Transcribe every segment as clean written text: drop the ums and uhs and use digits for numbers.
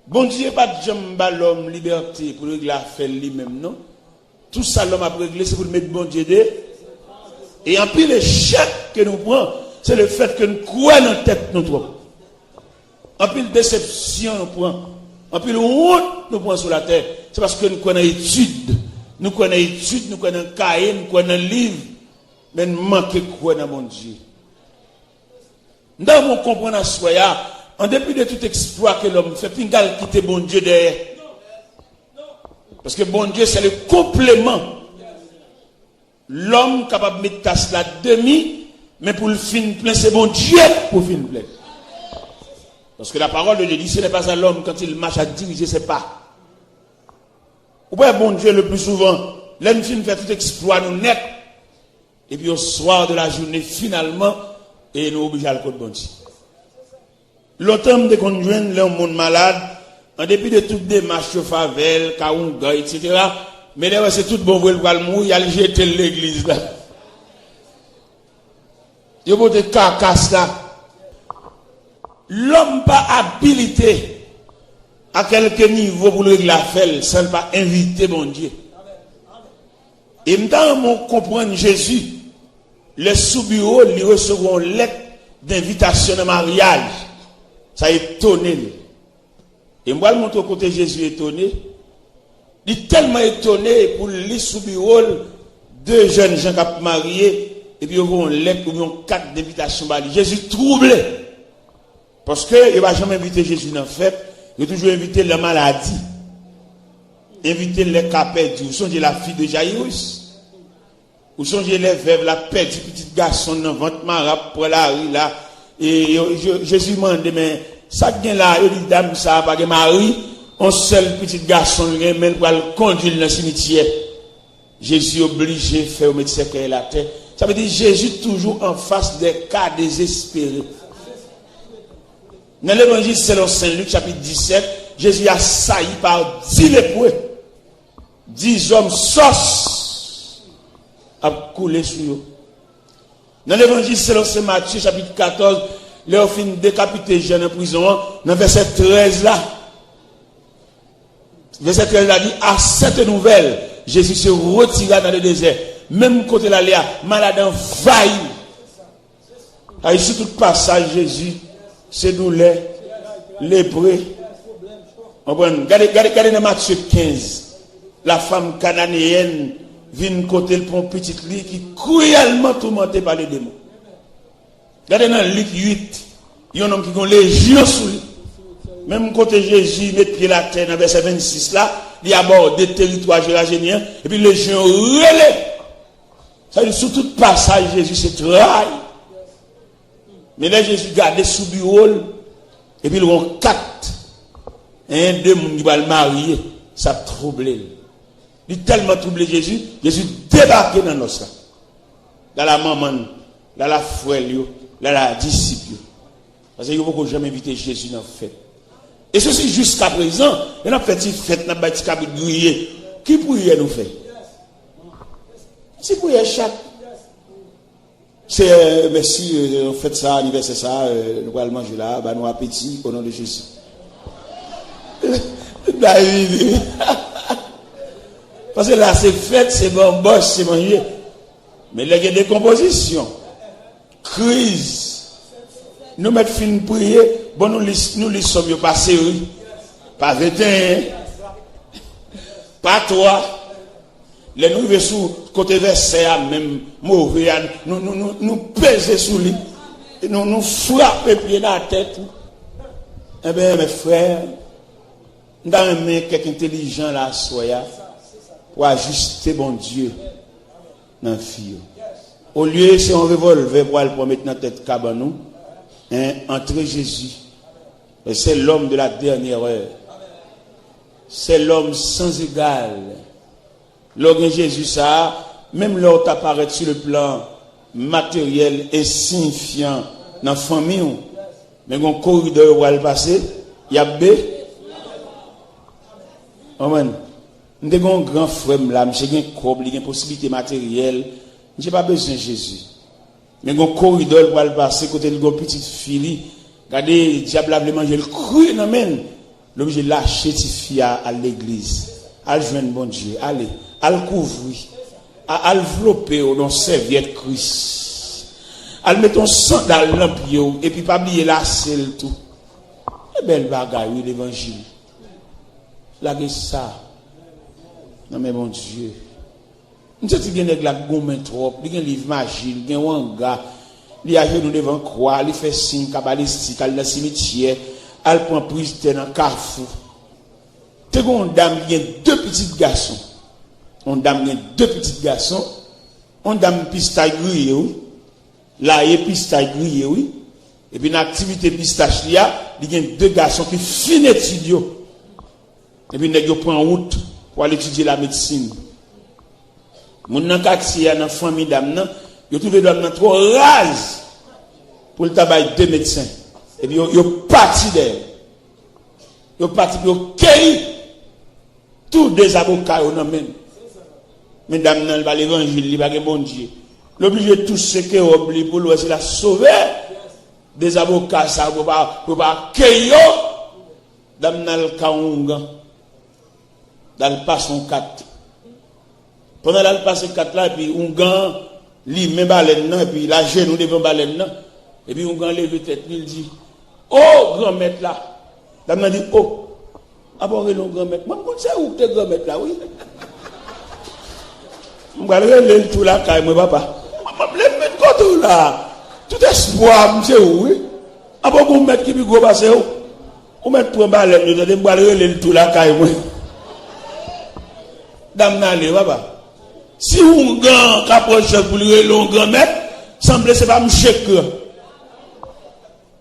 Bon Dieu pas de jambe l'homme liberté pour régler l'affaire lui-même, non? Tout ça l'homme a réglé, c'est pour mettre bon Dieu dedans. Et en plus l'échec que nous prenons, c'est le fait que nous croyons dans tête nous trop. En plus déception nous prenons, en plus honte nous prenons sur la terre, c'est parce que nous connaissons études, nous connaissons cahier, nous connaissons livre, mais nous manquons de croire dans mon Dieu. Nous devons comprendre à soi, en dépit de tout exploit que l'homme fait, puis il quitter bon Dieu derrière. Parce que bon Dieu, c'est le complément. L'homme capable de mettre tasse la demi, mais pour le fin plein, c'est bon Dieu pour le fin plein. Parce que la parole de Dieu dit, ce n'est pas à l'homme quand il marche à diriger ses pas. Ou bien bon Dieu le plus souvent, l'homme fait tout exploit nous net. Et puis au soir de la journée, finalement, et nous obligés à le code bon Dieu. Longtemps de conjoindre l'homme monde malade, en dépit de toutes des marches favel, kaounga, etc. Mais là, c'est tout bon pour le mourir, il a jeté l'église là. Il y a des carcasses là. L'homme pas habilité à quelque niveau pour le faire, sans pas inviter bon Dieu. Et maintenant, on comprend Jésus, les sous-bureaux, ils recevront une lettre d'invitation de mariage. Ça a étonné. Et moi, je montre au côté Jésus étonné. Il est tellement étonné pour les sous-bureaux, deux jeunes gens qui ont marié, et puis ils vont lettre ou une carte d'invitation. Jésus troublé. Parce qu'il ne va jamais inviter Jésus dans la fête, il va toujours inviter la maladie. Inviter les cas perdus. Vous songez la fille de Jairus. Vous songez les veuves, la perdue, petit garçon dans le ventre marab pour la rue là. Et Jésus m'a dit, mais ça vient là, il dit, dame, ça pas de mari, un seul petit garçon, il pour le conduire dans le cimetière. Jésus obligé de faire au médecin qui est la terre. Ça veut dire Jésus toujours en face des cas désespérés. Dans l'évangile selon Saint Luc, chapitre 17, Jésus a sailli par 10 lépreux. 10 hommes sauce a coulé sur eux. Dans l'évangile selon Saint Matthieu, chapitre 14, leur fin décapité jeune en prison, dans verset 13 là. Verset 13 là dit, à cette nouvelle, Jésus se retira dans le désert. Même côté là, malade envahi. Et sur tout passage, Jésus, c'est douleur, lépreux. Regardez dans Matthieu 15. La femme cananéenne vient côté le pont petit lit qui cruellement tourmenté par les démons. Regardez dans Luc 8. Il y a un homme qui a légion sous lui. Même côté Jésus met pied la terre dans verset 26 là, il aborde des territoires géragéniens et puis les gens relèvent. Ça veut dire sur tout passage Jésus se trahi. Mais là Jésus garde sous bureau et puis ils ont 4. Et un deux monde qui va le marier, ça troublé. Il a tellement troublé Jésus, Jésus débarqué dans nos sangs. Dans la maman, dans la frère, dans la disciple. Parce qu'il ne faut jamais inviter Jésus dans la fête. Et ceci jusqu'à présent, il y a une petite fête dans le bâtiment grillé. Qui prière nous fait? Si prière chaque. C'est merci, on fait ça, anniversaire ça, nous allons manger là, bah nous appétit au nom de Jésus. David. Parce que là, c'est fête, c'est bon, bosse, c'est manger. Mais là, il y a des compositions. Crise. Nous mettons fin de prier. Bon, nous les sommes pas sérieux. Pas 21. Pas 3. Les nous sous côté verset, même mauvais, nous pèsons sous lui. Et nous frappons pied dans la tête. Eh bien, mes frères, nous avons quelqu'un intelligent là, soya. Pour ajuster bon Dieu dans la fille. Au lieu, c'est un revolver pour aller mettre dans la tête cabanou, entre Jésus. Et c'est l'homme de la dernière heure. C'est l'homme sans égal. Lorsque Jésus ça, même l'autre apparaît sur le plan matériel et signifiant dans la famille. Mais un corridor où elle passer, il y a B. Amen. Nous avons un grand frère là, j'ai un corps, une possibilité matérielle. Je n'ai pas besoin de Jésus. Mais un corridor pour aller passer côté de une petite fille. Regardez, le diable a voulu manger le cru, non, L'objet lâcher ti fille à l'église. À joindre bon Dieu. Allez, à le couvrir. À envelopper dans serviette Christ. À mettre ton sang dans l'empire et puis pas oublier la selle tout. Et belle bagaille l'évangile. Là que ça. Non mais mon Dieu. Nous sommes des gens qui ont gommé trop, ils ont un livre magique, ils ont un gars, ils ont nous devant croix, ils font signe cabalistique, ils ont le cimetière, ils prennent prise dans le carrefour. Tu as une dame qui a deux petits garçons. Une dame qui a deux petits garçons. Une dame pistache grillée, oui. Là, il y a pistache grillée, oui. Et puis, une activité pistache, il y a deux garçons qui finissent d'étudier. Et puis, ils prennent en route pour aller étudier la médecine. Mon nan quartier dans famille dame yo trouvé dame trop rase pour le travail deux médecins et puis yo parti d'elle yo parti yo cueilli tous des avocats nan men mesdames nan va l'évangile li pas bon Dieu l'obligé tout ce que obli pour le c'est la sauver des avocats ça pour pas cueilli dame nan kaunga dans le passon 4. Pendant là, il passe 4 là, et puis on gagne, lui, met baleine, et puis la genou devant baleine, et puis on gagne levé tête, il dit, oh, grand-maître là. Dame dit, oh, abordez le grand-maître. Moi, je sais où tu es grand-maître là, oui. Je vais aller tout là, quand même, papa. Je vais mettre côté là. Tout espoir, je sais où, oui. Abordez le grand-maître qui est gros passé où. On met pour baleine, je vais aller tout là, quand même. Dame n'allez, papa. Si on gagne, qu'approche pour le grand-maître, semble c'est pas un chèque.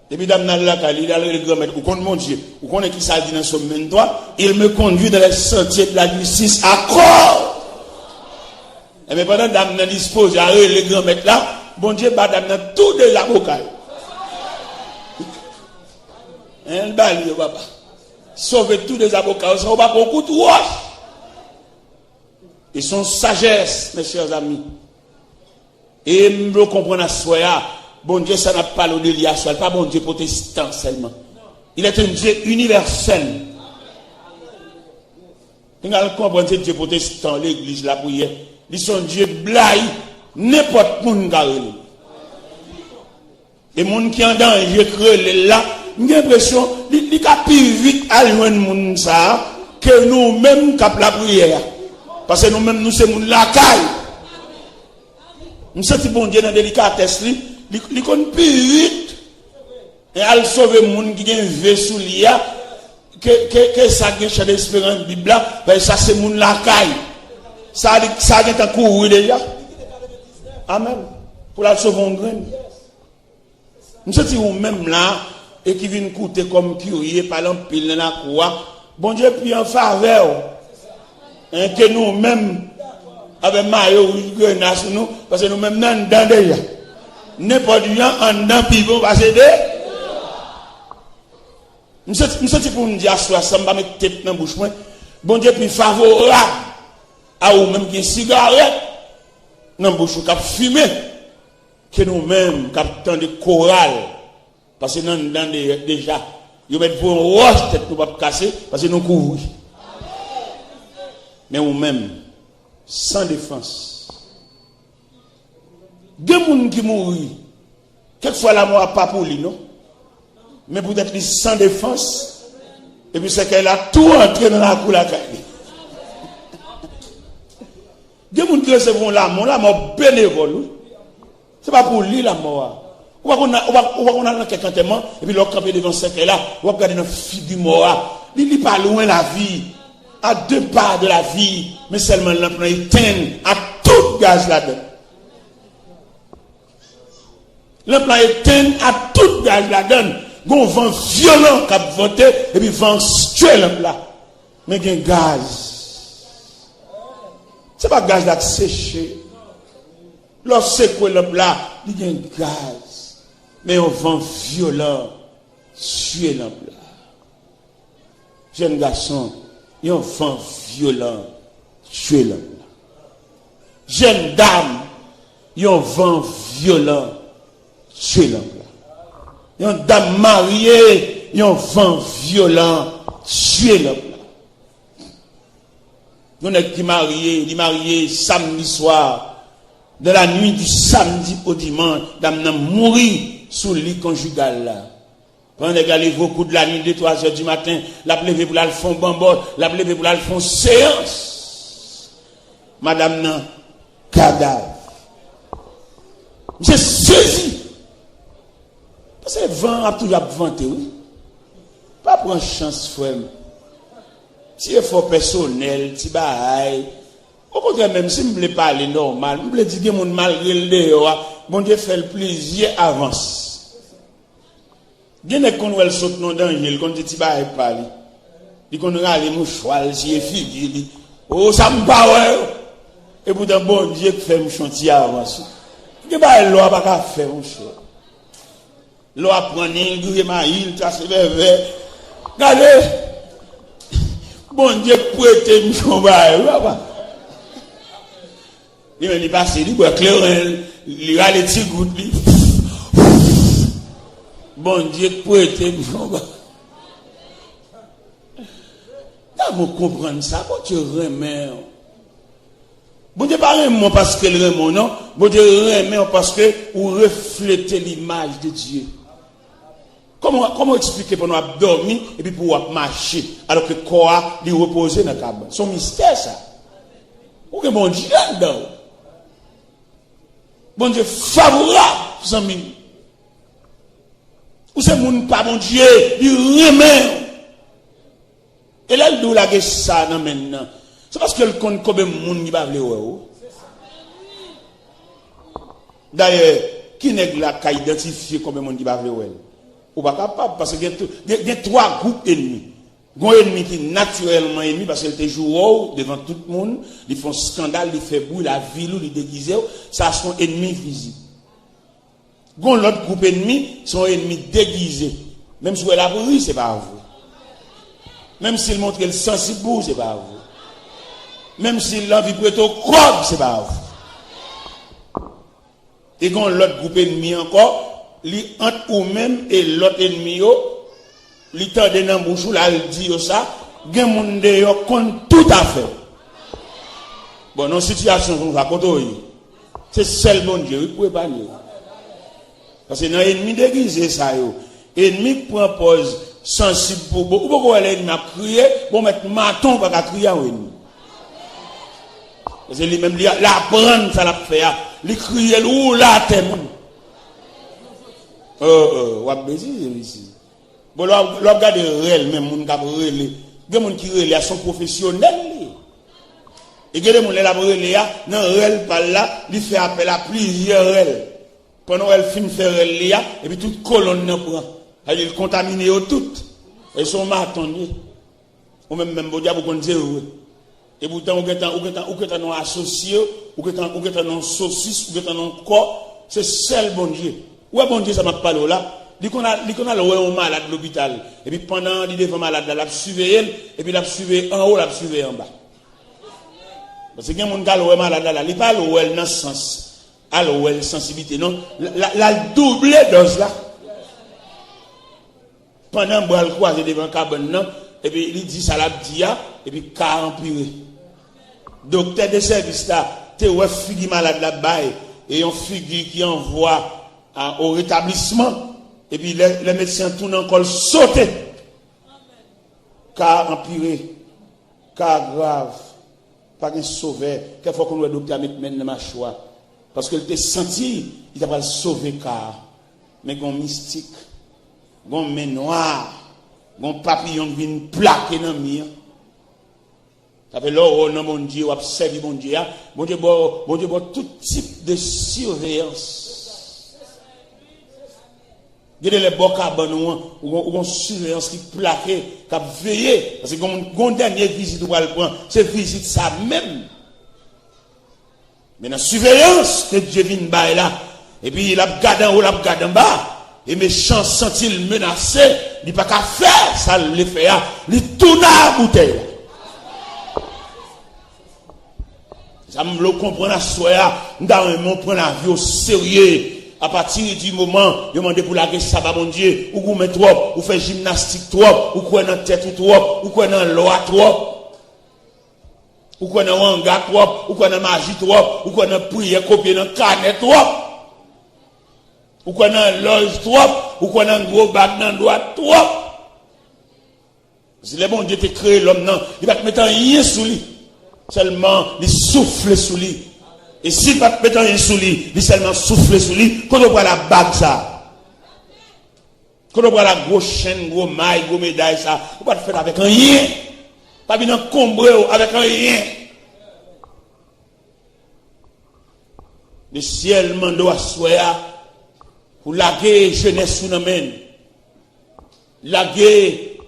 Et puis, dame n'a la il a le grand-maître, ou qu'on mon Dieu, ou qu'on est qui ça dit dans son même droit, il me conduit dans les sentiers de la justice à corps. Et bien, pendant que dame n'a dispose à le grand-maître là, bon Dieu, bah, dame n'a tous des avocats. Un bal, papa. Sauver tous les avocats, ça va pas beaucoup de roche. Et son sagesse, mes chers amis. Et me comprendre à soi, bon Dieu, ça n'a pas l'odeur à soi, pas bon Dieu protestant seulement. Il est un Dieu universel. Il a compris Dieu protestant, l'église, la prière. Il est un Dieu blaye, n'importe où nous avons. Et les gens qui ont danger, creux là, j'ai l'impression qu'il y a plus vite à loin ça que nous-mêmes qui avons la prière. Parce que nous-mêmes, nous sommes la caille. Nous sommes bon Dieu dans la délicatesse, il connaît plus vite. Et elle sauve les gens qui ont un vaisseau lié, que ça a un d'espérance de Bible, ça c'est mon la caille. Ça a un couru déjà. Amen. Pour la sauver en graine. Nous sommes même là, et qui viennent coûter comme curieux, par l'empile dans la croix. Bon Dieu, puis en faveur. Que nous-mêmes, avec maillot ou grenasse, nous, parce que nous-mêmes, nous sommes déjà. N'importe qui en dedans, puis bon, va s'aider. Nous sommes pour nous dire, ça va mettre tête dans la bouche. Bon Dieu, puis favorable à vous-même qui ont une cigarette dans la bouche, qui ont fumé, que nous-mêmes, qui avons de chorale. Parce que nous sommes déjà, ils mettent pour une roche, tête nous pas casser, parce que nous couvrons. Mais nous-mêmes, sans défense. Des gens qui mourent, quelquefois la mort pas pour lui, non? Mais peut-être sans défense, et puis c'est qu'elle a tout entré dans la cour la caille. Des gens qui recevront la mort bénévole, c'est pas pour lui la mort. On va dans quelqu'un tellement, et puis l'on campe devant ce qu'elle là, on va regarder dans la figure mort. Il n'est pas loin la vie. À deux pas de la vie, mais seulement l'emploi éteint à tout gaz là-dedans. L'emploi éteint à tout gaz là-dedans. Gon vent violent qui a voté et puis vent tuer l'emploi. Mais il y a un gaz. Ce n'est pas gaz là séché. Lorsque quoi l'emploi, il y a un gaz. Mais un vent violent tuer l'emploi. Jeune garçon. Il y a un vent violent, tuer l'homme. Jeune dame, il y a un vent violent, tuer l'homme. Il y a une dame mariée, il y a un vent violent, tuer l'homme. Nous sommes mariés samedi soir, de la nuit du samedi au dimanche, nous sommes mourir sous le lit conjugal là. Pendant que les beaucoup de la nuit, 2-3 heures du matin, la plève pour la font bambol, la plève pour la font séance. Madame nan, cadavre. J'ai saisi. Parce que le vent a toujours vanté, oui. Pas prendre chance, frère. Si effort personnel, si bail. Au contraire, même si je ne voulais pas aller normal, je voulais dire que mon malgré le dehors, bon Dieu fait le plaisir, avance. Bien que qu'on voit le saut non danger, qu'on dit tiba et parler. Dit qu'on a les mouchoirs, si figure, oh ça me parle. Et pourtant bon Dieu fait me chantier avance. Que ba loi pas qu'à faire mon cher. Loi prendre gré maïl, tracer vers. Regardez. Bon Dieu prêter me son bail, papa. Il passe, il boit clair, il a les petits gouttes. Bon Dieu prêter me son bail. Vous comprenez ça, bon Dieu remet. Bon Dieu pas remet parce que le remet, non. Bon Dieu remet parce que vous reflétez l'image de Dieu. Comment expliquer pour nous dormir et puis pour marcher alors que le corps est reposé dans la cabane? C'est un mystère ça. Ou que bon Dieu là-dedans. Bon Dieu favorable, amis. Ou c'est mon pas bon Dieu, il remet. Et là, il doit la ça maintenant. C'est parce que le compte combien de monde qui va vouloir. D'ailleurs, qui n'est là qui identifie combien de monde qui va vouloir? Ou pas capable parce qu'il y a 3 groupes ennemis. Il y a un ennemi qui est naturellement ennemi parce qu'il te joue devant tout le monde, ils font scandale, ils font bruit, la ville, ils déguisent, ça sont ennemis visibles. Il y a l'autre groupe ennemi, sont ennemis déguisés. Même si elle a pris, c'est pas vous. Même s'il montre qu'elle est sensible, c'est pas vous. Même s'il l'envie pour être au corps, c'est pas vous. Et quand l'autre groupe ennemi encore, li entre ou même et l'autre ennemi yo, li tande nan bouchou la dit ça, gen moun de yo compte tout à fait. Bon, non situation comme ça koto yi. C'est seul bon Dieu, il pouvait pas nier. Parce que dans ennemi déguisé ça yo, ennemi prend pause sensible pour beaucoup. Pourquoi l'ennemi a crié, bon mettre maton pas ka crier au ennemi. Parce que lui même la prendre ça l'a fait, li crier ou la tête. Wap bezi ici. Bon, l'on regarde réel, même moun kap relé. Des moun qui relé sont professionnels. Et des moun la relé nan réel par là, il fait appel à plusieurs réels. Pendant elle fin faire réel et puis toute colonne nan prend. Elle contamine tout. Et son matonné. Ou même bon diable qu'on dire et pourtant ou que non associé, ou que non saucisse, ou que non corps, c'est seul bon Dieu. Ouais, bon Dieu, ça m'a parlé là. Il qu'on a le malade de l'hôpital. Et puis pendant il devant malade, il a surveillé, et puis il a surveillé en haut, il a surveillé en bas. Parce que il y a des gens qui ont malade là, il pas le dans sens. Alors, la sensibilité, non. La double dose là. Pendant que il croise devant le cabane, et puis il dit ça l'a dit, et puis car empiré. Docteur de service là, tu es figure malade là-bas, et on figure qui envoie au rétablissement, et puis les médecins tournent encore sauter. Car empiré, car grave, pas un sauveur, qu'il faut qu'on le docteur mette dans ma choix. Parce qu'il était senti, il va le sauver car. Mais un mystique, un main noire, un papillon qui vient plaquer dans le mur. Ça fait l'or dans mon Dieu, observe mon Dieu, bon Dieu, tout type de surveillance. Il y a les beaux cabanes ou une surveillance qui plaque, qui a veillé. Parce que quand on dernière visite, on va le prendre, c'est visite ça même. Mais dans la surveillance que Dieu vient de là, et puis il a gardé en haut, il a gardé en bas, et méchant sent-il menacé, il n'a pas qu'à faire, ça le fait, il tourne à la bouteille. Ça me le comprend à soi, nous devons prendre la vie au sérieux. À partir du moment, vous demandez pour la guerre, ça va, mon Dieu, ou vous mettez trop, ou faites gymnastique trop, ou quoi dans tête trop, ou quoi dans loi trop, ou quoi dans wanga trop, ou quoi dans magie trop, ou quoi dans prière copier dans carnet trop, ou quoi dans loge trop, ou quoi dans gros bac dans droite trop. Si le bon Dieu t'a créé l'homme, non, il va te mettre rien sous lui. Seulement, il souffle sous lui. Et s'il va te mettre rien sous lui, il seulement souffle sous lui. Quand on voit la bague, ça. Quand on voit la grosse chaîne, gros maille, gros médaille, ça. On va te faire avec rien. Pas bien encombré avec rien. Le ciel mando à soya pour laguer jeunesse sous l'amène. Laguer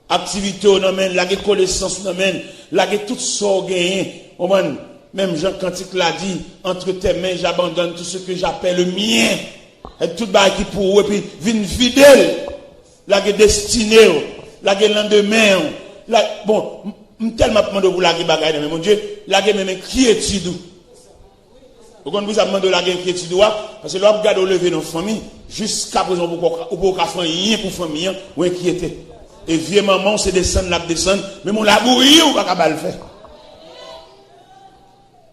activité on amène, laguer connaissance on amène, laguer tout ça gagné. Même Jean Cantique l'a dit, entre tes mains j'abandonne tout ce que j'appelle le mien. Et tout bas qui pour et puis vine fidèle. Laguer destiné, laguer lendemain. Bon, tellement demande vous laguer bagaille mais mon Dieu, laguer même inquiétude. Vous comprenez, vous avez demandé laguer inquiétude parce que l'homme garde au lever dans la famille, jusqu'à présent vous pouvez pas faire rien pour famille ou inquiéter. Et vieux maman, c'est descendre, la descendre, mais mon labouille, ou pas le faire.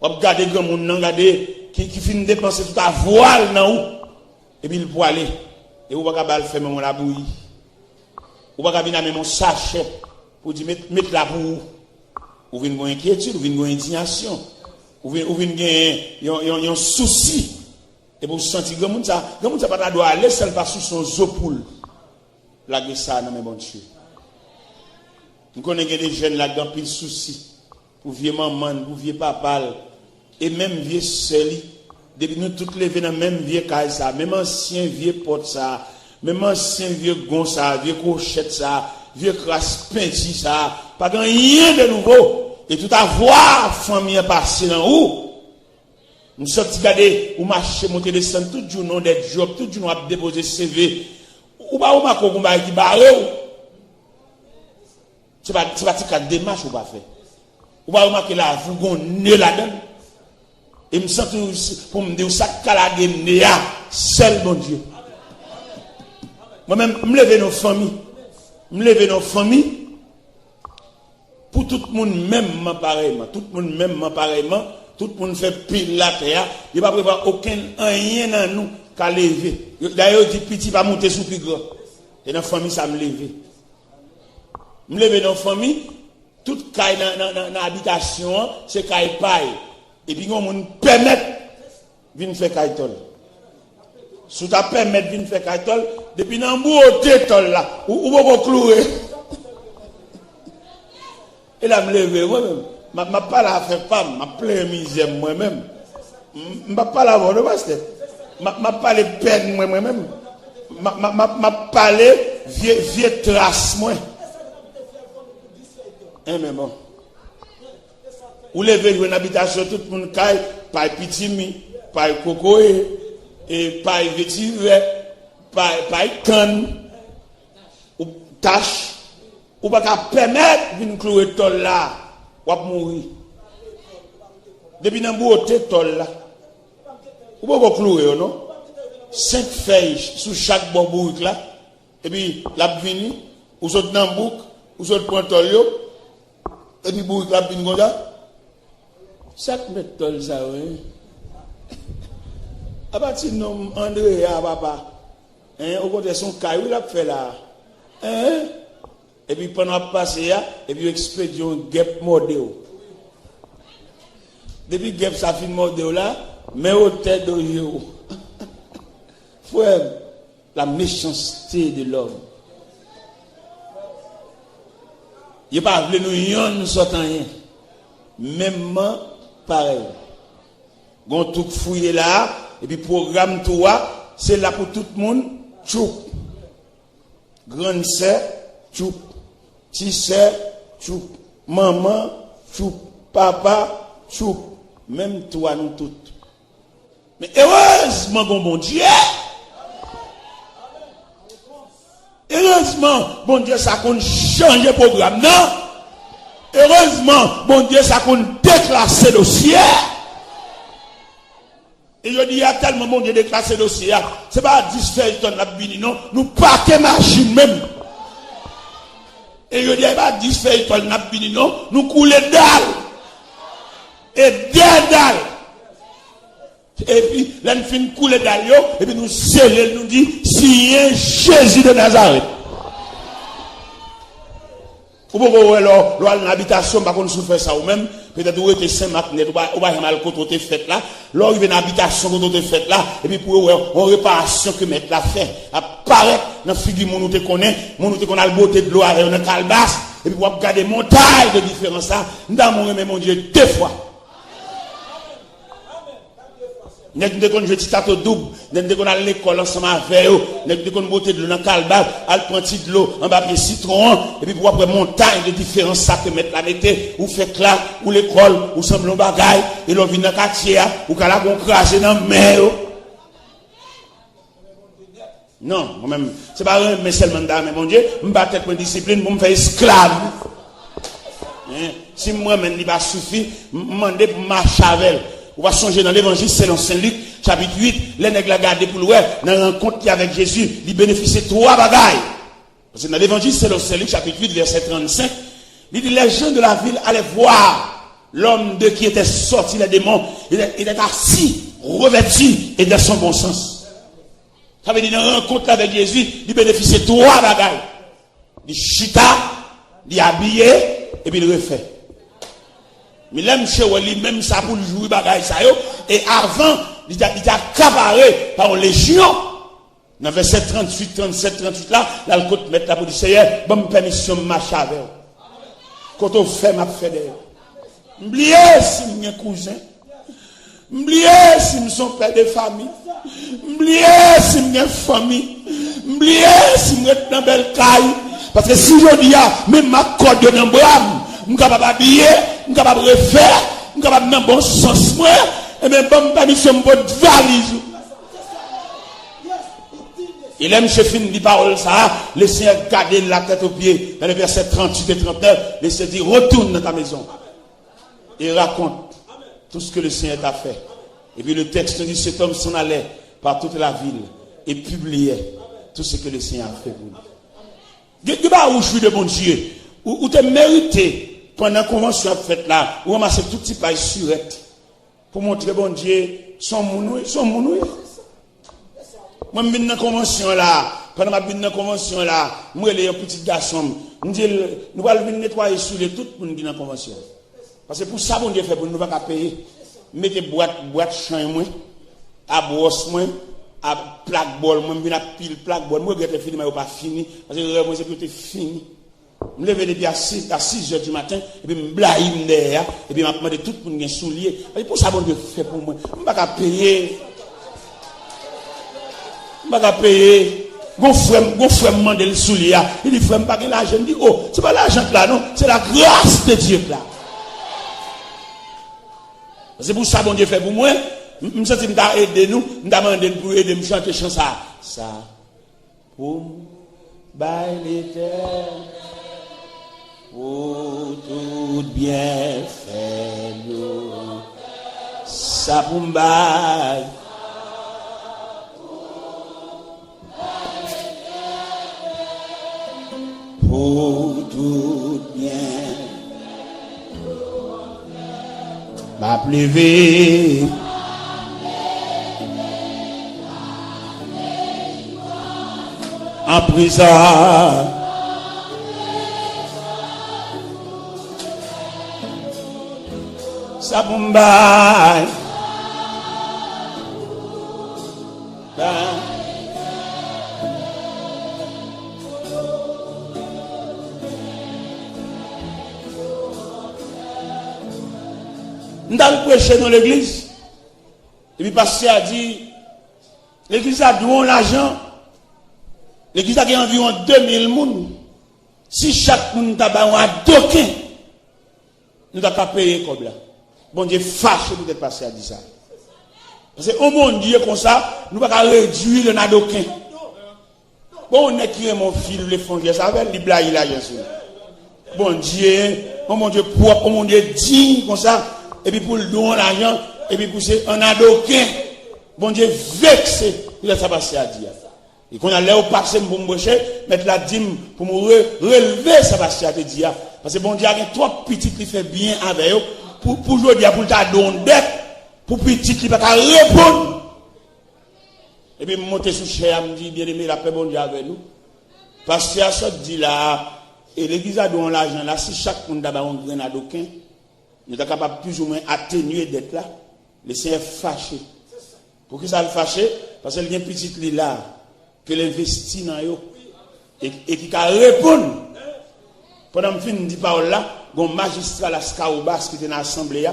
Vous regardez grand monde, regardez, qui finit de dépenser tout à voile, non, et puis il peut aller. Et vous pas le faire, mais mon labouille. Vous pas venir avec mon sachet, pour dire, mettre la boue. Vous venez une inquiétude, vous venez une indignation. Vous venez un souci. Et vous sentez que grand monde, ça pas doit aller, seul pas sous son zopoule. La guerre, ça, non, mais bon Dieu. Nous connaissons des jeunes là-dedans, puis soucis. Pour vieux maman, pour vieux papa, et même vieux seul. Depuis nous tous levés dans même vieux caille ça, même ancien vieux porte ça, même ancien vieux gon ça, vieux cochette ça, vieux crasse pinti ça, pas rien de nouveau. Et tout à voir, famille passée dans où? Nous sommes regardés, ou marcher, monter, descendre, tout le jour, des jobs, tout le jour, on déposer CV. Ou pas, ou pas, qui barre. C'est pas une démarche ou pas fait. Ou pas remarquer là, vous gonne là-dedans. Et me sens pour me dire ça calade né seul bon Dieu. Moi-même me lever nos familles. Me lever nos familles pour tout le monde même pareillement, tout le monde même pareillement, tout le monde fait pile la terre, il va prévoir aucun rien dans nous qu'à lever. D'ailleurs dit petit va monter sous plus grand. Et dans la famille ça me lever. Me lever dans la famille, toute caille dans l'habitation, c'est caille paille. Et puis, on me permet de faire caille tol. Si tu permet de faire caille tol, depuis dans le bout de tol là, ou vous clouer. Et là, me lever moi-même. Je ne pas là à faire pas, je plein misère moi-même. Je ne pas là à voir le pasteur. Je ne pas les peines moi-même. Je ne pas les vieux traces moi. Mais bon. Ou lever une habitation, tout le monde caille, pas pitimi, pas cocoé, et pas vétiver, pas canne, ou tâche, ou pas permettre de clouer tol là, ou mourir. Depuis dans beauté tol là, ou pas clouer, non? 5 feuilles sous chaque bon bourrique là, et puis la vini, ou saute dans bouc, ou saute point tol yo, et puis bourrique la vini comme ça. Chaque méthode, ça, oui. À partir de nom André, papa, au côté de son caillou, il a fait là. Et puis pendant passer, et puis expédition guêpe modèle. Depuis guêpe, ça fait modèle là, mais au tête de yo. Frère, la méchanceté de l'homme. Il n'y a pas voulu nous yon sortant rien. Même pareil. Gon tout fouillé là, et puis programme toi, c'est là pour tout le monde, tchoup. Grande sœur, tchoup. Petit sœur, tchoup. Maman, tchoup. Papa, tchoup. Même toi, nous toutes. Mais heureusement, bon Dieu. Heureusement, bon Dieu, ça compte changer le programme, non? Heureusement, bon Dieu, ça compte déclasser le ciel. Et je dis, il y a tellement de monde qui déclassé dossier. C'est pas 10 faire ton abini, non. Nous paquets machine même. Et je dis, il y a pas 10 faire ton abini, non. Nous coulons dalle. Et des dalles. Et puis, là, nous finissons couler dalle, et puis nous scellons, nous dit, si Jésus de Nazareth. Ou pourquoi alors l'habitation par contre souffre ça ou même peut-être où était Saint-Marc net ou pas mal quand on était fait là là il vient habitation quand on était fait là et puis pour on réparation que mettre la fait apparaît dans figure mon nous te connaît la beauté de l'eau avec une calebasse et puis pour regarder montagne de différence ça dans mon Dieu deux fois. Nek de kon je petit tato double, nek de kon à l'école ensemble avec eux, nek de kon beauté de l'eau dans calbas, al prenti de l'eau en papier citron et puis pour après montagne de différents sacs que mettre la nette ou fait là ou l'école ou semblon bagaille et l'on vient dans quartier ou kala gon cracher dans mer. Non, moi même c'est pas un mais seulement mais mon Dieu, m'ba tête pour discipline pour me faire esclave. Si moi même il va suffire, demander pour marcher avec. On va changer dans l'évangile selon Saint Luc, chapitre 8, les nègres la gardent pour l'ouest, dans la rencontre qui avec Jésus, il bénéficie trois bagailles. Parce que dans l'évangile selon Saint Luc, chapitre 8, verset 35, il dit, les gens de la ville allaient voir l'homme de qui était sorti les démons, il est assis, revêtu et dans son bon sens. Ça veut dire, dans la rencontre avec Jésus, il bénéficie trois bagailles. Il chita, il habillé, et puis il refait. Mais l'aime chez Wally, même ça pour jouer bagaille ça yo. Et avant, il a accaparé par une légion. Dans verset 38, 37, 38 là, le côté mettre la police Seigneur, bonne permission de marcher avec. Quand on fait, m'a fait d'ailleurs. M'oubliez si m'y cousin. M'oubliez si m'y son père de famille. M'oubliez si m'y famille. M'oubliez si m'y dans belle caille. Parce que si je dis, même ma corde dans le bras, je suis capable d'habiller, je suis capable de refaire, je suis capable de dans bon sens, et même bonne permission de valise. Il aime chez fin dit parole ça, le Seigneur garde la tête aux pieds, dans les versets 38 et 39, le Seigneur dit, retourne dans ta maison. Et raconte tout ce que le Seigneur t'a fait. Et puis le texte dit, cet homme s'en allait par toute la ville et publiait tout ce que le Seigneur a fait pour lui. Tu vas où je suis de bon Dieu, où tu as mérité, pendant la convention faite là, où on masse tout petit paille surette, pour montrer bon Dieu, son mounoué. Moi, je suis dans la convention là, pendant que je suis dans la convention là, moi, je suis un petit garçon, nous allons venir nettoyer sous les tout pour nous dans la convention. Parce que pour ça, bon Dieu fait pour nous ne pas payer. Mettez boîte champ, moi, à brosse, moi, à plaque bol, moi, je pile plaque bol, moi, je vais fini, mais je ne pas fini, parce que moi, c'est fini. Je me lève depuis à 6 heures du matin, et puis je me blague derrière, et puis je me demande tout pour me soulier. Pour ça, bon Dieu fait pour moi. Je ne vais pas payer. Je ne vais pas payer. Mon frère me demande le soulier. Il dit, frère, je ne vais pas l'argent. Je dis, oh, ce n'est pas l'argent là, non. C'est la grâce de Dieu là. C'est pour ça, bon Dieu fait pour moi. Je me sens que je dois aider nous. Je me demande pour aider me chanter chanson ça. Ça, pour bail l'éternel. Pour tout bien fait, ça pour m'baille. Pour tout bien, m'a plevé. En prison. Ça pour m'baille. Nous allons prêcher dans l'église. Et puis, pasteur a dit, l'église a donné l'argent. L'église a gagné environ 2000 personnes. Si chaque monde a un token, nous avons payé comme là. Bon Dieu, fâché peut-être passer à dire ça. Parce que au monde Dieu comme ça, nous ne pouvons pas réduire le nadoquin. Bon, on est qui est mon fils, les fonds, ça va, il blague là, bien sûr. Bon Dieu, propre, oh mon Dieu, digne comme ça, et puis pour le don l'argent, et puis pour c'est un nadoquin. Bon Dieu vexé, il a ça passé à dire. Et qu'on allait au passé pour me brocher, mettre la dîme pour me relever ça passé à te dire. Parce que bon Dieu a trois petites qui fait bien avec eux, pour jouer dire pour ta donner, pour petit qui pas répondre. Et puis monter sous cher, me dit bien aimé la paix bon Dieu avec nous. Parce que ça dit là, et l'église a donné l'argent là, si chaque monde a un grenade aucun, nous sommes capables plus ou moins atténuer d'être là, le Seigneur fâché. Pour que ça le fâche? Parce qu'il y a une petite lit là, que l'investit dans eux, et qui peut répondre. Pendant que je dis par là, un magistrat la Scaubas qui était dans l'assemblée,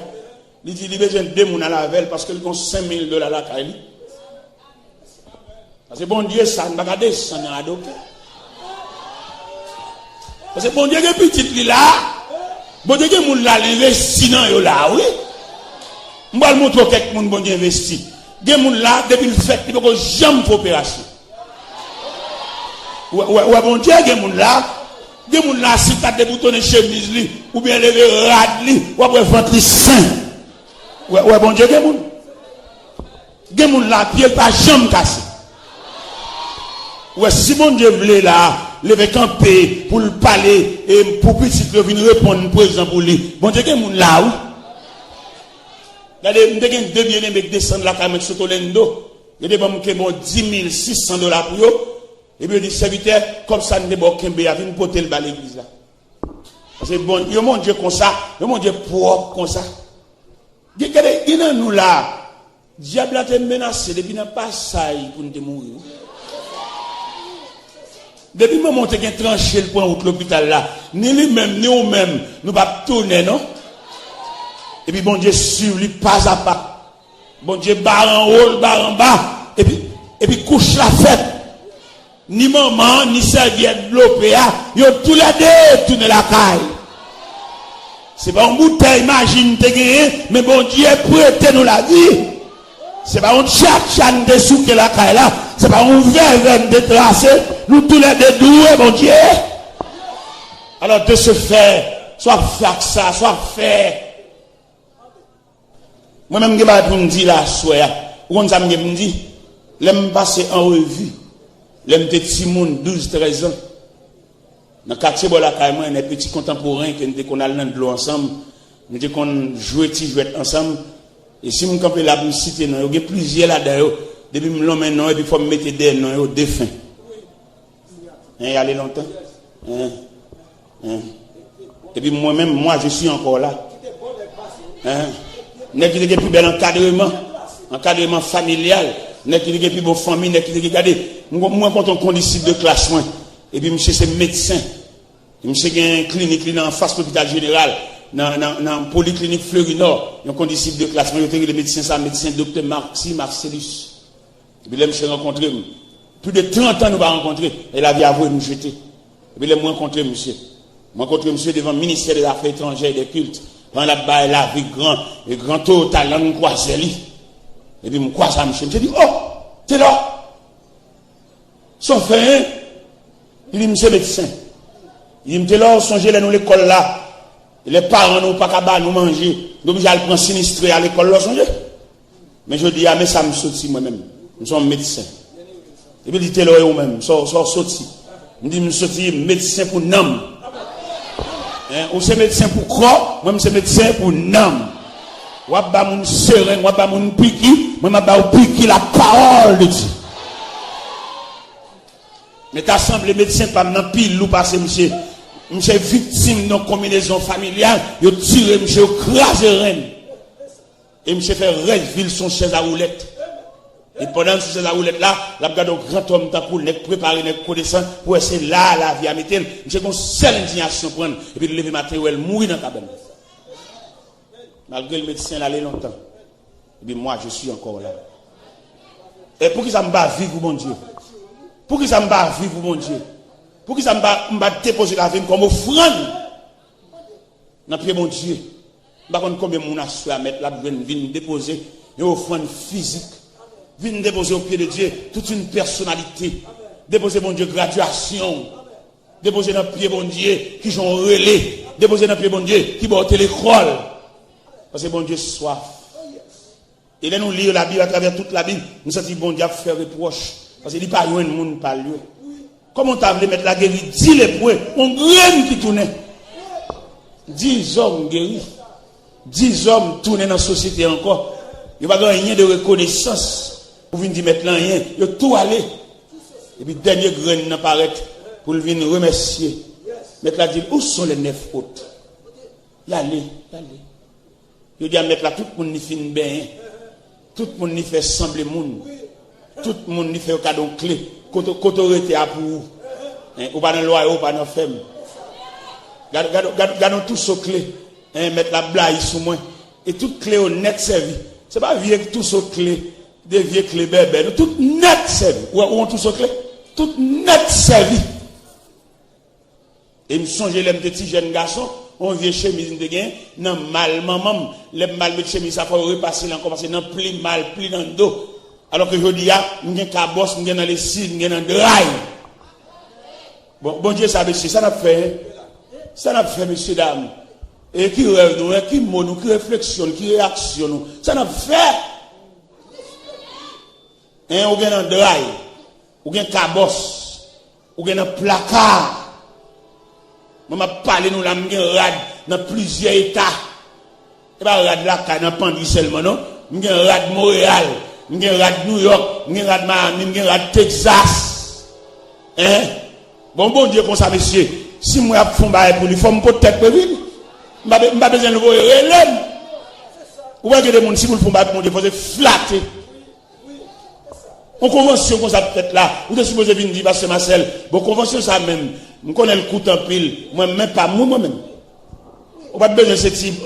il dit qu'il a besoin de 2 personnes à la veille parce qu'il a $5,000 à la Kali. Parce que bon Dieu, ça ne va pas descendre dans la dope. Parce que bon Dieu, il y a une petite lit là, bon Dieu, il y a une investi dans eux là, oui. Je vais montrer quelques monde bon Dieu investi. Il y a des gens là, depuis le fait, il ne peut jamais faire opération. Ouais, bon Dieu, il y a des gens là, si tu as des boutons de chemise, ou bien levé rad, ou après ventre sain. Ouais, bon Dieu, il y a des gens là, pied pas jamais cassé. Ouais, si mon Dieu voulait là, lever camper pour le parler, et pour petit venir répondre, pour exemple, pour lui. Bon Dieu, il y a des gens là, où? Regardez, je suis deux bien-aimés qui descendent la caméra sur Tolendo. Je dis, bon, $10 600 pour eux. Et puis, je dis, serviteur, comme ça, nous devons venir porter le bas l'église là. Parce que bon, il y a mon Dieu comme ça, il y a mon Dieu propre comme ça. Regardez, il y a nous là, diable a été menacé, depuis n'a pas ça pour nous mourir. Depuis le moment où tu as tranché le point de l'hôpital là, ni lui-même, ni nous-mêmes, nous ne pouvons pas tourner, non? Et puis, bon Dieu, sur lui, pas à pas. Bon Dieu, barre en haut, barre en bas. Et puis, couche la fête. Ni maman, ni serviette de l'OPA, ils ont tous les deux tourné la caille. C'est pas un bouteille, imagine, t'es gagné, mais bon Dieu, prête nous la vie. C'est pas un tchat de souke la caille là. C'est pas un verre de tracé. Nous tous les deux doués, bon Dieu. Alors, de ce fait, soit faire ça, soit faire. Moi-même, je vais vous dire là, où ça me dit, je me passe en revue, je me petit monde, 12, 13 ans. Dans le quartier, il y a des petits contemporains qui ont allé dans l'eau ensemble, nous avons joué ensemble. Et si je campe là, je cite, il y a plusieurs là-dedans, depuis que je maintenant, et puis il faut me mettre des noms au défunt. Il y a longtemps. Et puis moi-même, moi, je suis encore là. N'est qu'il y a plus bel encadrement familial, n'est qu'il y a plus bonne famille, n'est qu'il y a regardez, moi quand on conditionne de classe moins, et puis monsieur c'est médecin, monsieur a une clinique dans face de l'hôpital général, dans polyclinique Fleury Nord, il y a un conditionne de classe moins, il y a le médecin ça, médecin docteur Marcellus. Et puis là monsieur rencontré, plus de 30 ans nous va rencontrer, et la vie a avoué nous jeter. Et puis là moi rencontré monsieur, devant le ministère des Affaires étrangères et des cultes. Dans la baille là, avec grand talent, nous croisons lui. Et puis, nous croisons monsieur. Je dis, oh, t'es là. Son frère, il dit, monsieur médecin. Il dit, t'es là, songez là, nous l'école là. Les parents, nous, pas qu'à nous manger. Nous, obligés à prendre sinistré à l'école là, songez. Mais je dis, ah, mais ça me saute moi-même. Nous sommes médecins. Et puis, il dit, t'es là, vous-même, sort sauti. Il dit, monsieur, médecin pour nom. Ou c'est médecin pour croire, moi c'est médecin pour nam. Ou ba moun serein, ou ba moun piki, moi ba piki la parole de Dieu. Mais t'as semblé médecin pas nan pile ou parce monsieur victime d'une combinaison familiale, yo tire monsieur crasé reine. Et monsieur fait rêve son chaise à roulette. Et pendant ce la roulette là, la regarde un grand homme ta pour préparer les connaissances pour essayer là la vie à mettre. J'ai une seule indignation prendre et puis le lever matin où elle mourit dans la cabane. Malgré le médecin là longtemps. Et puis moi je suis encore là. Et pour qui ça me bat vivre mon Dieu? Pour qui ça me bat vivre mon Dieu? Pour qui ça me bat déposer la vie comme offrande? Dans pied mon Dieu. Par contre combien mon a à mettre là venir déposer une offrande physique. Viens déposer au pied de Dieu toute une personnalité. Déposer, mon Dieu, graduation. Déposer dans le pied, mon Dieu, qui sont relais. Déposer dans le pied, mon Dieu, qui porte l'école. Parce que, mon Dieu, soif. Et là, nous lisons la Bible à travers toute la Bible. Nous sentons bon Dieu faire reproche. Parce qu'il n'y a pas loin de monde par lui. Comment tu as voulu mettre la guérie? 10 les points. On graine qui tourne. 10 hommes guéris. 10 hommes tournent dans la société encore. Il n'y a pas rien de reconnaissance. Pour venir mettre là rien. Il a tout allé. Et puis, dernier graine n'apparaît pour venir remercier. Mettre la dit, où sont les 9 autres? Il allez. Il dit à mettre là, tout le monde n'y fait bien. Tout le monde n'y fait sembler monde. Tout le monde n'y fait un cadeau clé. Quand on était à pour ou pas dans le loi, ou pas dans la ferme. Gardons tous ces clés. Mettre la blague sous moi. Et toutes clés au net servi. C'est pas vieux que tous ces clés. Des vieux clés bébés. Tout net servi. Où on tous ces clés? Tout net servi. Et me songe les petits jeunes garçons. On vient chemise de gain, non mal maman, les mal de chemise ça faut repasser encore parce que non pli mal, pli dans le dos. Alors que je dis on gain cabos, on gain dans les cils, on gain dans drive. Bon Dieu ça monsieur, ça n'a fait. Ça n'a fait monsieur dame. Et qui rêve nous, qui mot nous, qui réflexion, qui réaction nous. Ça n'a fait. On gain dans drive, on gain cabos, on gain dans placard. Moi, je parle nous là, je rad dans plusieurs États. Et pas rad là, dans Pandi seulement, non? Je rad Montréal, je rad New York, je rad Miami, je rad Texas. Hein? Bon Dieu, comme ça, monsieur. Si moi, je fais un bail pour lui, il faut me peut-être pour lui. Je n'ai pas besoin de vous relève. Ou bien que des gens, si vous le faites un bail pour lui, il faut se flatter. On convention comme ça peut-être là. Vous êtes supposé venir dire, parce que Marcel, bon, convention ça même. Je connais le coup en pile. Moi-même, pas moi-même. On n'a pas besoin de ce type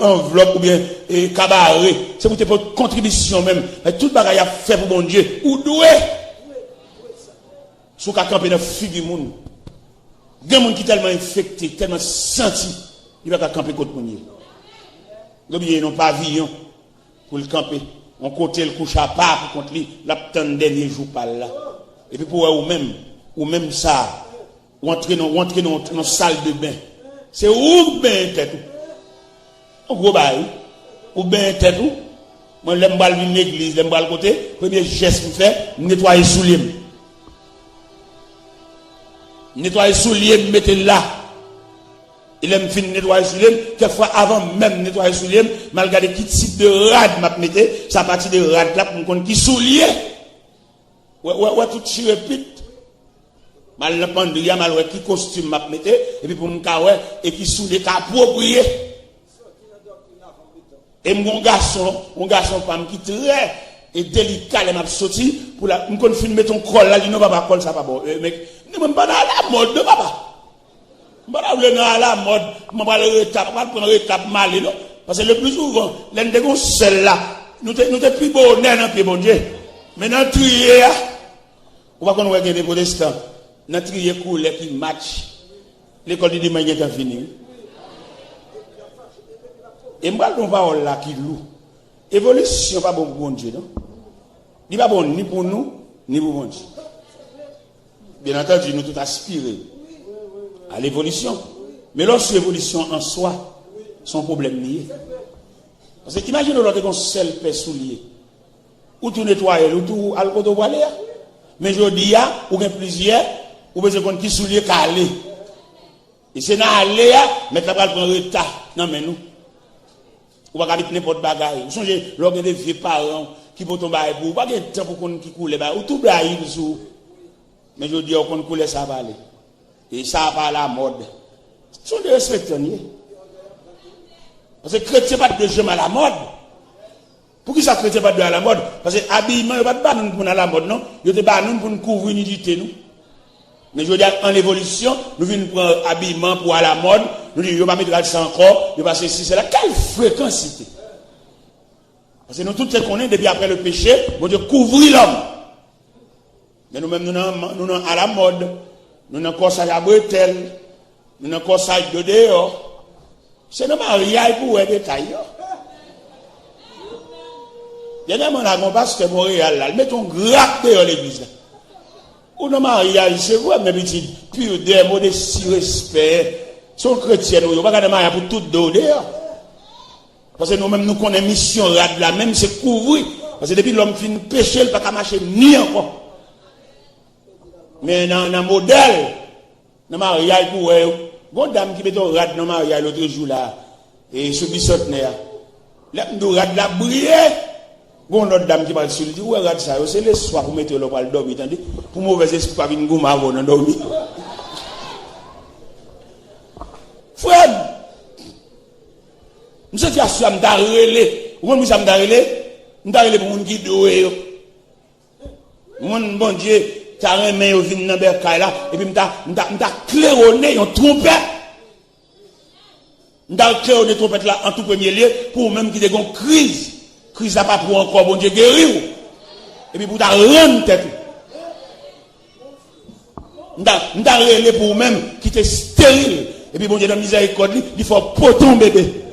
enveloppe ou bien cabaret. C'est pour votre contribution même. Mais tout le bagage à faire pour bon Dieu. Ou doué. Si vous avez campé dans le figure du monde. Il y a des gens qui sont tellement infectés, tellement sentis. Il va camper contre mon Dieu. L'objet non pavillon pour le camper. On côté le couche à part pour contre lui, l'abtant dernier jour par là. Et puis pour ou même ça, ou entrer dans salle de bain. C'est où bain tête ou gros bail, ou bain tête ou. Moi l'aime pas une église, l'aime pas le côté, premier geste me fait, nettoyer souliers. Nettoyer souliers, mettez là. Il aime finir nettoyer souliers, quelquefois avant même nettoyer souliers, malgré qui type de rad m'a mettez, ça partie de rad là pour me connaître qui souliers. Ouais tout chirépite. Mal la pandria, mal ouais qui costume m'a mettez et puis pour me ouais et qui souliers approprié. Et mon garçon femme qui très et délicat les m'a sorti pour la me connaît filmer ton col là, il non papa col ça pas bon. Mec, ne même pas dans la mode de papa. Je ne vais pas à la mode, je ne vais pas prendre une étape mal, non? Parce que le plus souvent, l'un des celles là, nous sommes plus beaux dans le pied, bon Dieu. Mais dans le trier, on va qu'on regarde des protestants, dans le trier couleur qui match, l'école de dimanche est finie. Et moi, on va là qui loue. Évolution, pas bon pour bon Dieu, non? Il n'est pas bon ni pour nous, ni pour bon Dieu. Bien entendu, nous tous aspirons à l'évolution. Mais lorsque l'évolution en soi, son problème lié. Parce que imaginez l'autre qu'on seul paix soulier. Ou tout nettoyer, ou tout alcool de voiler. Mais je dis, ou bien plusieurs, ou bien qu'on qui soulier qu'à aller. Et c'est dans aller, mais tu vas prendre retard. Non, mais nous. Ou pas mettre n'importe bagaille. Vous songez, l'organe des vieux parents qui vont tomber à vous. Ou pas de temps pour qu'on qui coule, ou tout blague sous. Mais je dis, on coule ça va aller. Et ça va à la mode. Ce sont des respectoniers. Parce que chrétien pas de jeu à la mode. Pour qui ça chrétien pas de à la mode? Parce que habillement, il n'y a pas de pour à la mode, non? Il y a pas de pour nous couvrir l'unité, nous. Mais je veux dire, en évolution, nous venons prendre habillement pour à la mode. Nous disons, il n'y a pas mettre ça encore. Il va passer ici, c'est là. Quelle fréquence? Parce que nous tous qu'on est, depuis après le péché, bon Dieu couvrir l'homme. Mais nous-mêmes, nous sommes à la mode. Nous n'avons pas ça à bretelle, nous n'avons pas ça de dehors. C'est normal, il y a pour les détails. Il y a un mon pasteur Montréal, là, mettons grappe dehors l'église. Ou non, mariage, c'est vrai, mes petits, pur des modestie, respect. Son chrétien, nous, il n'y a pas de mariage pour tout dehors. Parce que nous-mêmes, nous connaissons mission rad là, même c'est couvrir. Parce que depuis l'homme finit péché, il ne peut pas marcher ni encore. Mais dans un modèle, dans le mariage, pour une dame qui met un rad dans le mariage l'autre jour là, et ce bisotne là, le rad là brillé. Bon, l'autre dame qui parle sur le dit, ouais, rad ça, c'est le soir pour mettre le poil dormir, pour mauvais esprit, pas une gomme avant de dormir. Frère, nous sommes à ce moment d'arrêter. Où nous sommes d'arrêter? Nous sommes d'arrêter pour nous guider. Mon bon Dieu, tu as un main au vin dans le là, et puis nous avons claironné, nous avons trompé. Nous avons claironné trompette là en tout premier lieu, pour même qu'il y ait une crise. Crise n'a pas pour encore, bon Dieu, guérir. Et puis pour ta rendre tête. Nous avons arrêté pour même qui était stérile. Et puis bon Dieu, dans la miséricorde, il faut pas tomber bébé.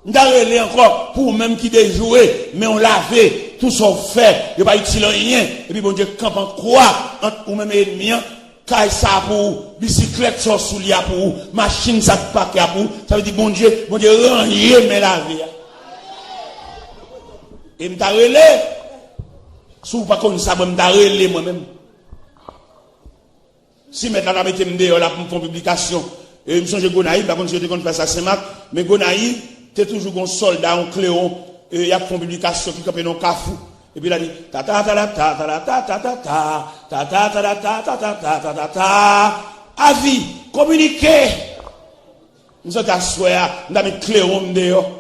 Nous avons encore pour même qui déjouer, mais on l'a fait, tout son fait, il n'y a pas utile rien. Et puis bon Dieu, camp en croix, ou même ennemi, caille ça pour, bicyclette sur soulier pour, machine ça paquet pour, ça veut dire bon Dieu, rien, mais la vie. Et m'ta relé, sous pas comme ça, m'ta relé moi-même. Si maintenant on mette m'dehors là pour une publication, et me songe Gonaïve, par contre je te compte faire ça Saint-Marc, mais Gonaïve, t'es toujours un soldat, un cléon, et il y a une publication qui campe dans Kafou. Et puis il a dit ta ta ta ta ta ta ta ta ta ta ta ta ta ta ta ta ta ta ta avis, communiquer. Nous sommes à soir, nous avons cléon dehors.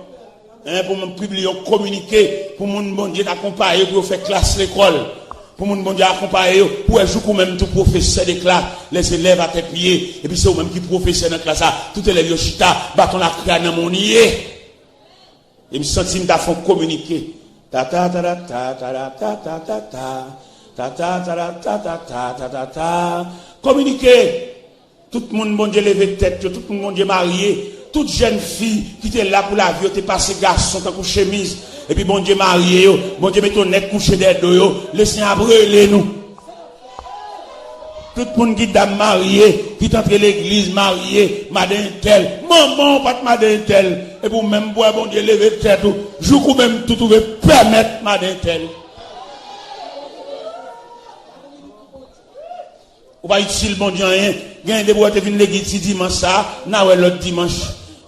Pour me publier, communiquer, pour mon bon Dieu t'accompagner, pour faire classe l'école. Pour mon bon Dieu accompagner, pour jouer même tout professeur de classe, les élèves à tes pieds, et puis c'est eux-mêmes qui professeur dans la classe, tout les élèves chita, bâton la crâne dans mon nier. Et me sentis me font communiquer. Ta ta ta ta ta ta ta ta ta ta ta ta ta ta ta ta ta ta communiquer. Tout le monde bon Dieu levé tête, tout le monde bon Dieu marié. Toute jeune fille qui était là pour la vie, t'es passé garçon, t'as couché chemise, et puis bon Dieu marié, bon Dieu met ton nez couché des dos, le Seigneur brûle nous. Tout le monde qui est dame mariée, qui est entré l'église mariée, madame tel, maman, pas de madame tel, et pour même boire, bon Dieu lever tête, je vous même tout pouvez permettre madame tel. Ou pas utile, bon Dieu, rien, gagne des boîtes, venir l'église dimanche ça, n'a ouais l'autre dimanche.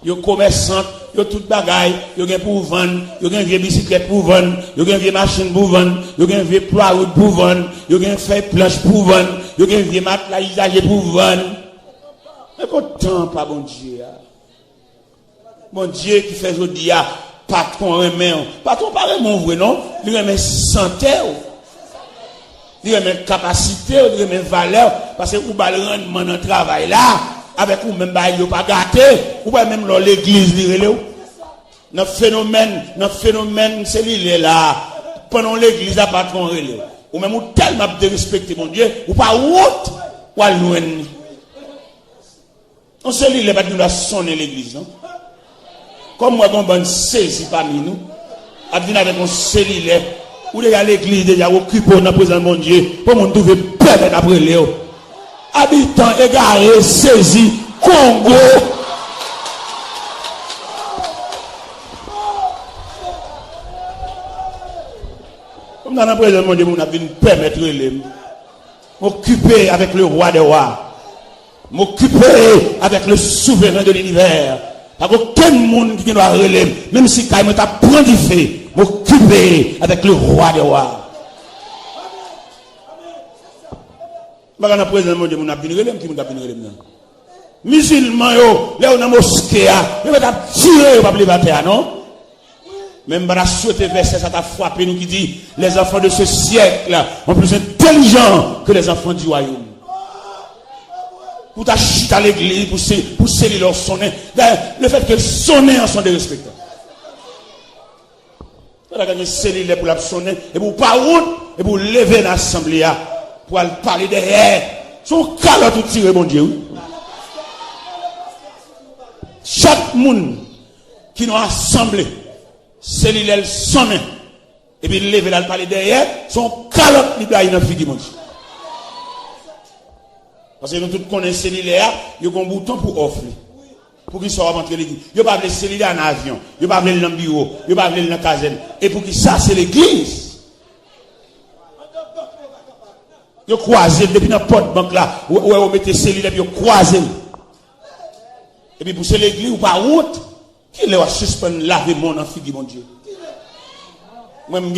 Yo commerçant, yo tout bagaille, yo gen pour vendre, yo gen vieux bicyclette pour vendre, yo gen vieux machine pour vendre, yo gen vieux plywood pour vendre, yo gen fait planche pour vendre, yo gen vieux matelas usagé pour vendre. Mais pourtant pas bon Dieu. Bon Dieu qui fait jodi a patron remet, patron pas vraiment vrai non, il remet santé, il remet capacité, il remet valeur parce que ou ba le rendement dans travail là. Avec vous même bah il pas gâté ou pas même dans l'église lirez-le notre phénomène c'est l'île là pendant l'église à patron relé ou même ou tellement de respecter mon Dieu ou pas route ou à loin on se l'île pas nous la sonner l'église non comme moi bon bonne saisie parmi nous a venir avec un cellulaire ou déjà l'église déjà occupé dans présence mon Dieu pour mon trouver permettre après Léo habitants égarés, saisis, Congo. Comme dans la présence de mon Dieu, on a vu permettre de m'occuper avec le roi des rois, m'occuper avec le souverain de l'univers. Pas aucun monde qui doit relever, même si quand il t'a prendre du fait, m'occuper avec le roi des rois. Dans la présence de mon Dieu, musulmans, là on a mosquée, ils vont tirer, ils vont pas battre, non? Même dans la souhaité verset, ça t'a frappé, nous qui dit, les enfants de ce siècle sont plus intelligents que les enfants du royaume. Pour t'acheter à l'église, pour sceller leur sonnet. Le fait que sonner en sont des respectants. Vous avez gagné sceller pour la sonner, et pour pas route, et pour lever l'assemblée. Pour aller parler derrière. Son calotte tout tiré, mon Dieu. Chaque monde qui nous a assemblé, c'est l'île sonne. Et puis lever là, parler derrière, son calotte qui doit y avoir mon Dieu. Parce que nous tous connaissons l'île, il y a un bouton pour offrir. pour qu'il soit rentré l'église. Il pas appeler cellulaire en avion, il pas appeler dans le bureau, il pas appeler dans la caserne. Et pour qui ça, c'est l'église. Vous croisez depuis dans la porte banque là, où vous mettez cellulaire, puis vous croisez. Et puis pour c'est l'église ou pas route, qui le suspend laver mon enfant, mon Dieu. Moi-même,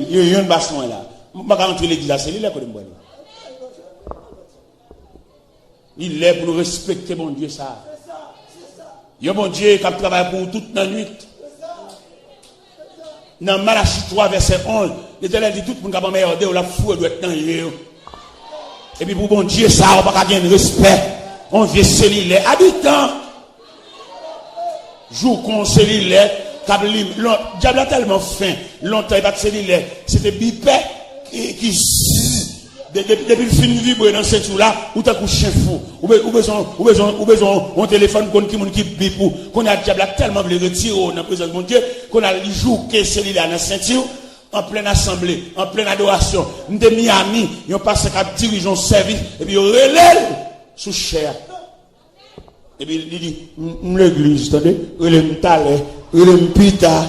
il y a un basson là. Je ne vais pas rentrer l'église là, c'est là que je me il est pour nous respecter, mon Dieu, ça. Il y a mon Dieu qui travaille pour toute la nuit. Dans Malachie 3, verset 11, l'Éternel dit tout le monde qui a merdé, ou la foi doit être dans le. Et puis pour mon Dieu, ça, on ne va pas gagner respect. On vient cellulaire. Habitant. Jour qu'on cellulaire, le diable a tellement faim. Longtemps, il va de cellulaire. C'était bipé qui depuis le film vibre dans cette là, ou t'as couché chien fou, ou besoin, un téléphone qui bip ou, qu'on a diable tellement voulu retirer dans la présence de mon Dieu, qu'on a le jour que cellulaire dans la ceinture, en pleine assemblée, en pleine adoration. Nous de Miami, ils ont passé à diriger un service, et puis ils relèvent sous chair. Et puis il dit, l'église, attendez, relève Talé, relève Pita,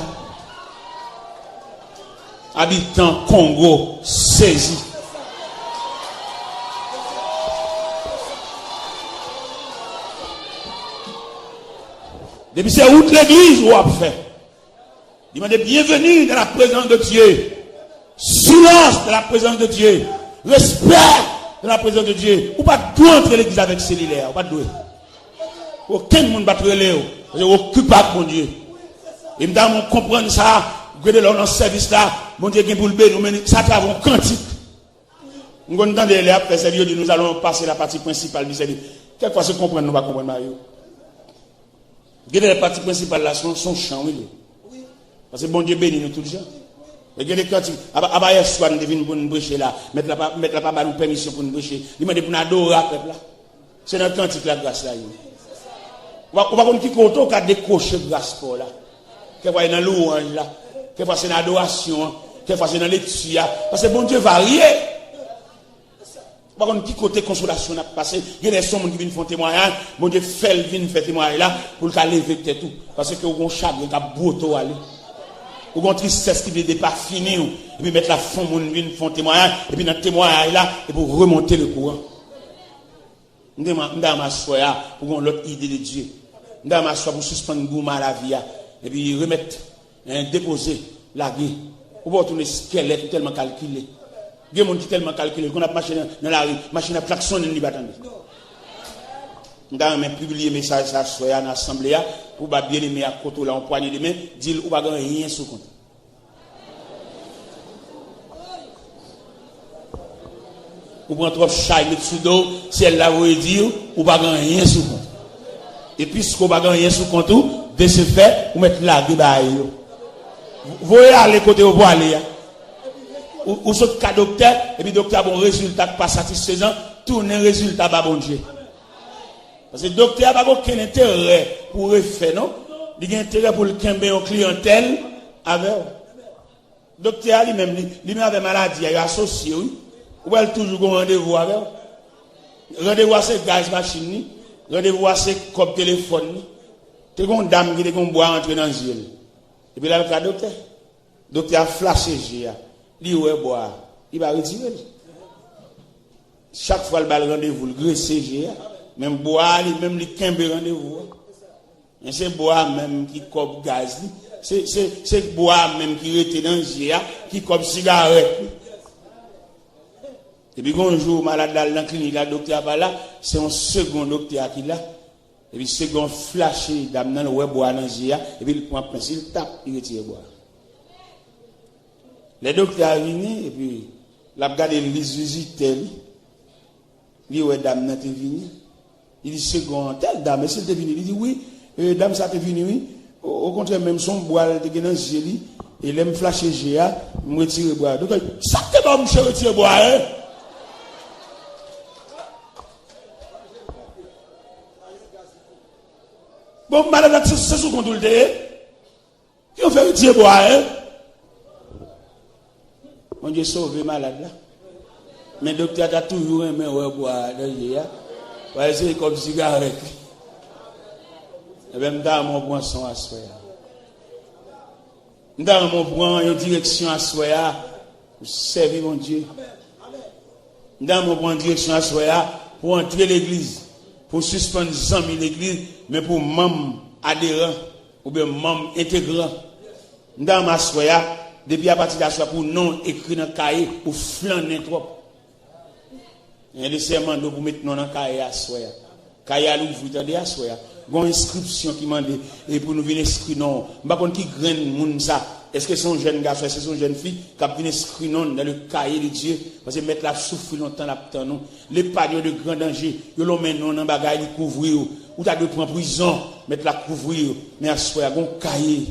habitant Congo, saisi. Depuis c'est où l'église ou a fait. Demandez bienvenue dans la présence de Dieu. Silence dans la présence de Dieu. Respect dans la présence de Dieu. Ou pas tout entrer l'église avec cellulaire. Ou pas doué. Aucun monde ne va te relayer. Parce que occupable, mon Dieu. Et m'dame comprendre ça. Vous avez dans ce service là. Mon Dieu, qui pour le bénir. Ça travaille en quantique. Nous avons entendu les après service. Nous allons passer la partie principale du service. Quelquefois, se comprendre, nous ne va comprendre Mario. La partie principale là, son chant, oui. Parce que bon Dieu bénit nous tous les gens. Et il y a des cantiques. Hier soir, nous devons nous brécher là. Mettre la pas nous permission pour nous brécher. Il m'a dit pour nous adorer à peuple là. C'est notre cantique la grâce là. On va voir qui compte au cas de décrocher grâce pour là. Quelquefois c'est dans louange là. Quelquefois c'est dans l'adoration. Quelquefois c'est dans l'étude. Parce que bon Dieu varie. Par contre, qui côté consolation n'a passé, il y a des gens qui viennent faire témoignage, mon Dieu fait faire témoignage là, pour qu'elle lever tout. Parce que vous avez un chagrin qui a beau aller. Vous avez une tristesse qui n'est pas finie, et puis mettre la femme, mon vient faire témoignage, et puis dans le témoignage là, et pour remonter le courant. Nous avons m'asseoir pour l'autre idée de Dieu. Nous avons m'asseoir pour suspendre le gourmand à la vie, et puis remettre, déposer la vie. Vous pouvez retourner squelette tellement calculé. Il y a des gens qui sont tellement calculés qu'on a marché dans la rue, machine à klaxon, ils ne pas attendre. Nous avons publié un message à l'Assemblée pour bien aimer à côté là, en poignée de main, dire ou pas rien sous compte. Ou prend trop chai, mettre sous dos, si elle l'a voulu dire, ou pas rien sous compte. Et puisqu'on pas rien sous compte, de ce fait, vous mettez la gueule. Vous voyez aller côté où vous allez. Ou saute qu'à docteur, et puis docteur a bon résultat pas satisfaisant, tourne un résultat pas bon Dieu. Parce que docteur n'a pas aucun intérêt pour refaire, non? Il a intérêt pour le camber en clientèle avec. Docteur lui-même avait maladie, il a associé, oui. Ou elle toujours un rendez-vous avec. Rendez-vous à ces gaz machine, rendez-vous à ces copes téléphone. Tu as une dame qui a boire entrer dans le ciel. Et puis là, le docteur. Docteur a flashé, il va boire, il va retirer. Chaque fois, il va le rendez-vous, le graisser, même boire, même le quimbe rendez-vous. Et c'est boire même qui cope gaz, c'est boire même qui rete dans le GA, qui cope cigarette. Et puis, un jour, malade dans la clinique, le docteur va là, c'est un second docteur qui est là. Et puis, second flashé, dame dans le web boire dans le GA, et puis il prend un pinceau, il tape, il retire boire. Les docteurs sont venus, et puis, la regardé les visiteurs, il dit, ouais, dame, n'est-ce venu? Il dit, second, telle dame, est-ce qu'elle est venue? Il dit, oui, dame, ça t'est venu, oui. Au contraire, même son bois, il était dans le génie, et il aime flasher GA, il me retire bois. Donc, ça t'est pas, monsieur, retire bois, hein? Bon, madame, c'est sous contrôle de. Qui ont fait retirer bois, hein? Mon Dieu sauvé malade là. Mais le docteur a toujours aimé boire dans le c'est comme cigarette. Eh bien, m'dame prend son à soya. M'dame prend une direction à soya pour servir mon Dieu. M'dame prend une direction à soya pour entrer l'église, pour suspendre les amis l'église, mais pour membres adhérents ou bien membres intégrants. M'dame à soya depuis à partir de la soya pour non écrit dans le cahier pour flâner trop. Il y a des serments pour mettre non dans le cahier à soya. Cahier à l'ouvrir à soya. Une inscription qui m'a dit, et pour nous venir inscrire non. Je ne sais pas qui graine moun ça. Est-ce que c'est un jeune garçon, est-ce que c'est une jeune fille qui a venu inscrire non dans le cahier de Dieu? Parce que mettre la souffrir longtemps, la putain, non. Les pagnes de grand danger, ils l'ont mis non dans le bagage, ils couvrir. Ou tu as de prendre prison, mettre la couvrir. Mais à ce moment-là, il y a un cahier.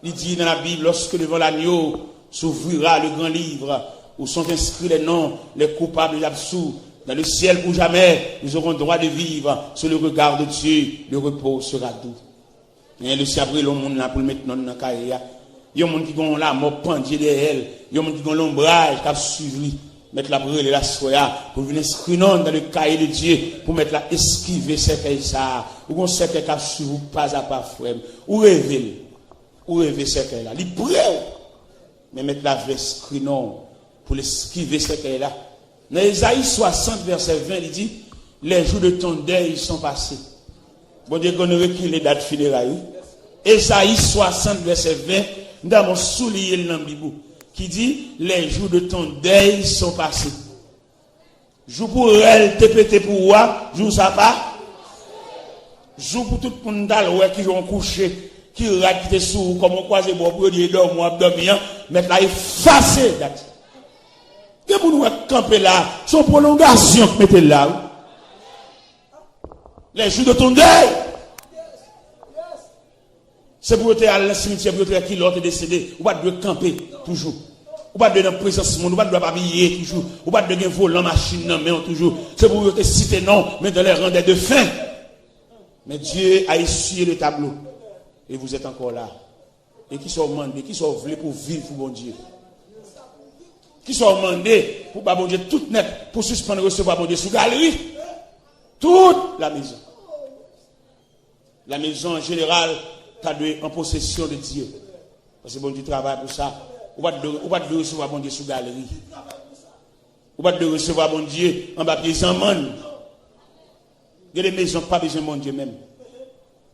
Il dit dans la Bible, lorsque devant l'agneau s'ouvrira le grand livre, où sont inscrits les noms, les coupables, les absous, dans le ciel pour jamais, nous aurons le droit de vivre sous le regard de Dieu, le repos sera doux. Et le ciel après le monde là pour le mettre dans la carrière. Il y a des gens qui ont la mort pendue derrière elle. Il y a des gens qui ont l'ombrage qui a suivi. Mettre la brûle et la soya pour venir inscrire dans le cahier de Dieu, pour mettre la esquiver cercueil ça. Ou qu'on cercueil qui a suivi pas à pas frère. Ou rêver cercueil là. Il brûle. Mais mettre la vraie inscrire non pour l'esquiver cercueil là. Dans Ésaïe 60, verset 20, il dit, les jours de ton deuil sont passés. Bon Dieu, qu'on aurait les dates funérailles. Ésaïe 60, verset 20, dans mon soulier dans la Bible, qui dit, les jours de ton deuil sont passés. Jour pour elle, te pété pour moi, jour ça pas. Jour pour tout le monde qui vont coucher, qui rate, qui te sous, comme on croise, bon, pour dire, dormir, abdomen, mettre là, effacer, date. Que vous nous camper là, son prolongation que mettez là. Les jours de ton deuil. C'est pour être à le cimetière, pour être qui l'autre est décédé. Ou pas de camper toujours. Ou pas de dans présence monde, ou pas de habiller toujours. Ou pas de gagner volant machine non mais toujours. C'est pour être cité non, mais dans les rangs de fin. Mais Dieu a essuyé le tableau. Et vous êtes encore là. Et qui sont demandés, qui sont voulés pour vivre pour bon Dieu. Qui sont demandés pour bon Dieu tout net, pour suspendre recevoir bon Dieu sous galerie. Toute la maison. La maison en général, tu as en possession de Dieu. Parce que bon Dieu travaille pour ça. Ou pas de recevoir bon Dieu sous galerie. Ou pas de recevoir bon Dieu en papier en monde. Il y a des maisons pas besoin de mon Dieu même.